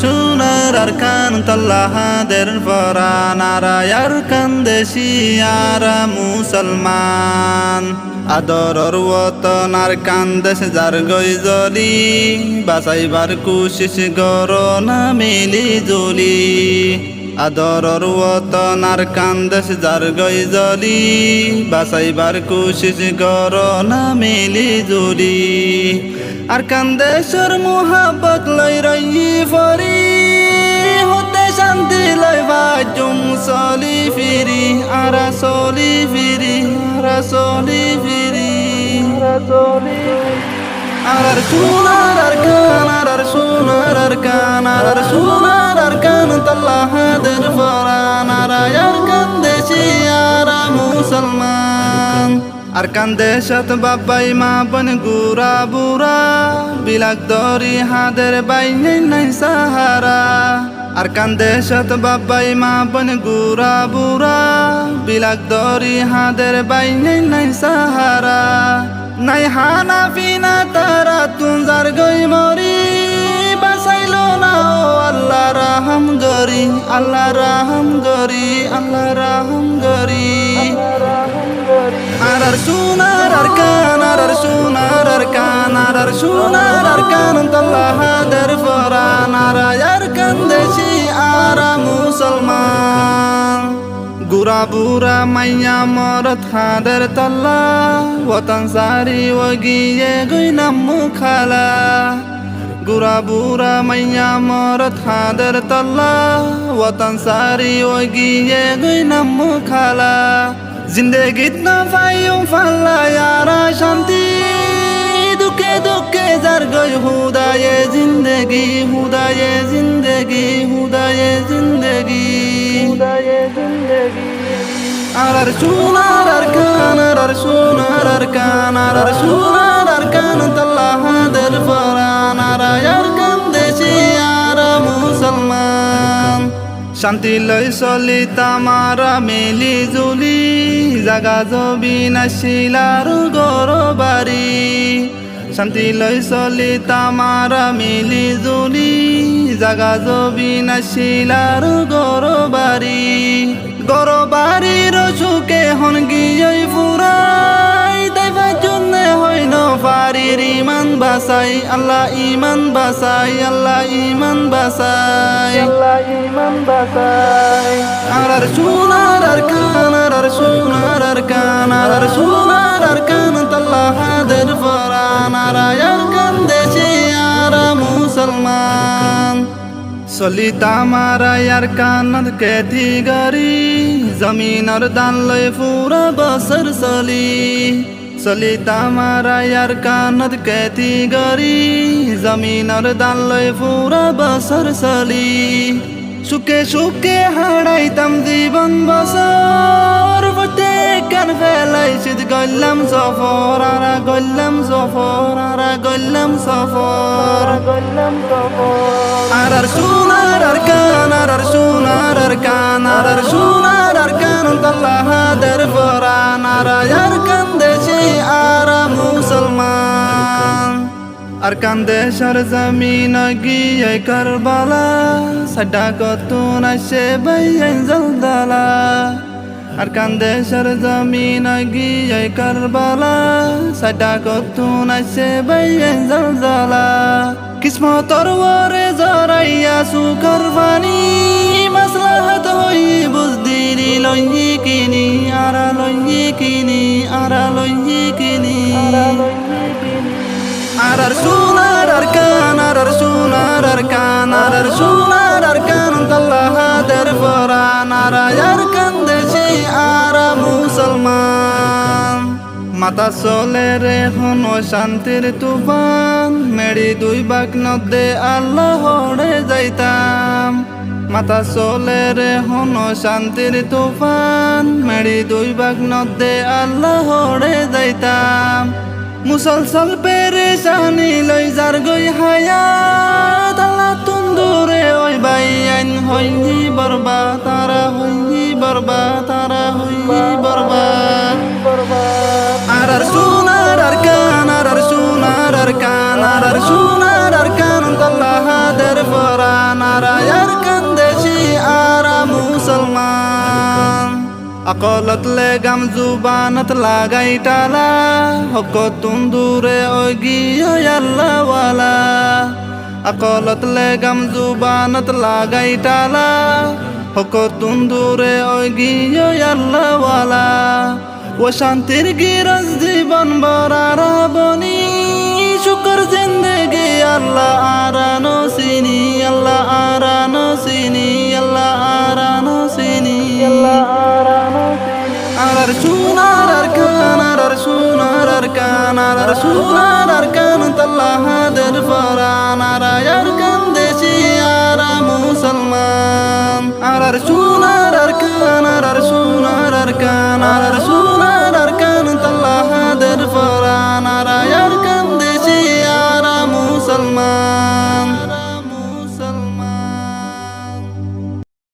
সোনার আর কান তল্লাহাদের ফরান আর কান দেশি আরা মুসলমান আদরর ওতন আর কান দেশ যার গই জলি বাঁচাইবার কুশিস গর না মিলি জলি আদরর ওতন আর কান দেশ যার গই জলি বাঁচাইবার কুশিস গর না মিলি জলি আর কান দেশের মোহাব্বত লই রই ফরি হতে শান্তি লই বাজুম চলি ফিরি আরা চলি ফিরি আরা চলি ফিরি আর সোনার আর কান তল্লাহাদের ফরান আর কান দেশি আরা মুসলমান আর কান দেশত বাবাই মা বন গুরা বুড়া বিলাক দরি হাদের বাইনে নাই সাহারা আর কান দেশত বাবাই মা বন গুরা বুড়া বিলাক দরি হাদের বাইনে নাই সাহারা নাই হানা ফিনা তারা তুঞ্জার গই মরি বাসাইলো না ও আল্লাহ রাহম গরি আল্লাহ রাহম গরি আল্লাহ রাহম গরি আর সোনার আর কান তল্লাহাদের ফরান আর কান দেশি আরা মুসলমান গুরা বুরা মাইয়া মরত হাদের তল্লা ওতন সারি ওগিয়ে গই নামু খালা গুরা বুরা মাইয়া মরত হাদের তল্লা ওতন সারি ওগিয়ে গই নামু খালা জিন্দেগিত না পাইও ফাল্লা ইয়ারা শান্তি দুঃখে দুঃখে যার গই হুদায়ে জিন্দেগি হুদায়ে জিন্দেগি হুদায়ে জিন্দেগি আর সোনার আর কান তল্লাহাদের ফরান আর কান দেশি আরা মুসলমান শান্তি লই চলি তামারা মিলি জুলি জাগা জবি নাশিলার গর বাড়ি শান্তি লই চলি তামারা মিলি জুলি জাগা জবি নাশিলার গর বাড়ির সুখে হন গিয়ে ফুরাই তাইবা জন্যে হইন ফারির ইমান বাসাই আল্লাহ ইমান বাসাই আল্লাহ ইমান বাসাই আর সোনার আর কান তল্লাহাদের ফরান আর কান দেশি আরা মুসলমান চলি তামারা আর কানত কেথি গরি জমিনর দান লই পুরা বছর চলি তামারা আর কানত কেথি গরি জমিনর দান লই পুরা বছর সুখে সুখে হারাইতাম জীবন বছর প্রত্যেক কান ফেলাইছিদ গল্লাম সফর আর সোনার আর কান তল্লাহাদের ফরান আর কান দেশি আরা মুসলমান আর কান দেশের জমিন গিয়ে কারবালা সাডা কতুন আসে বাইন জলদালা আর কান দেশের জমিন গিয়ে কারবালা সাডা কতুন আসে বাইন জলদালা কিসমতর ওরে জরাইয়া সুকর পানি মাসলাহাত হই বুঝদিরি লইয়ে কিনি আরা লইয়ে কিনি আর সোনার আর কান তল্লাহাদের ফরান আর কান দেশি আরা মুসলমান মাতা চলে রে হন শান্তির তুফান মেড়ি দুই বাক নদে আল্লাহ হড়ে যাইতাম মাতা চলে রে হন শান্তির তুফান মেড়ি দুই বাক নদে আল্লাহ হড়ে যাইতাম মুসলসল পেরেশানি লই যার গই হায়াত আল্লাহ তুন্দুরে ওই বাইন হইনি বরবাদ তারা হইনি বরবাদ আর সোনার আর কান আকলত লেগাম জুবানত লাগাই টালা হকতুন দূরে ওই গিয়ে আল্লাহওয়ালা আকলত লেগাম জুবানত লাগাই টালা হকতুন দূরে ওই গিয়ে আল্লাহওয়ালা ও শান্তির গিরজ জীবন বরারা বনি শুকর জিন্দগি আল্লাহ আরানো সিনি আল্লাহ আরানো সিনি আল্লাহ আরানো সিনি আল্লাহ আরানো সিনি আর সোনার আরকান আর সোনার আরকান আর সোনার আরকান তাল্লাহ দের ফরান আর আরকান দেশি আর মুসলমান আর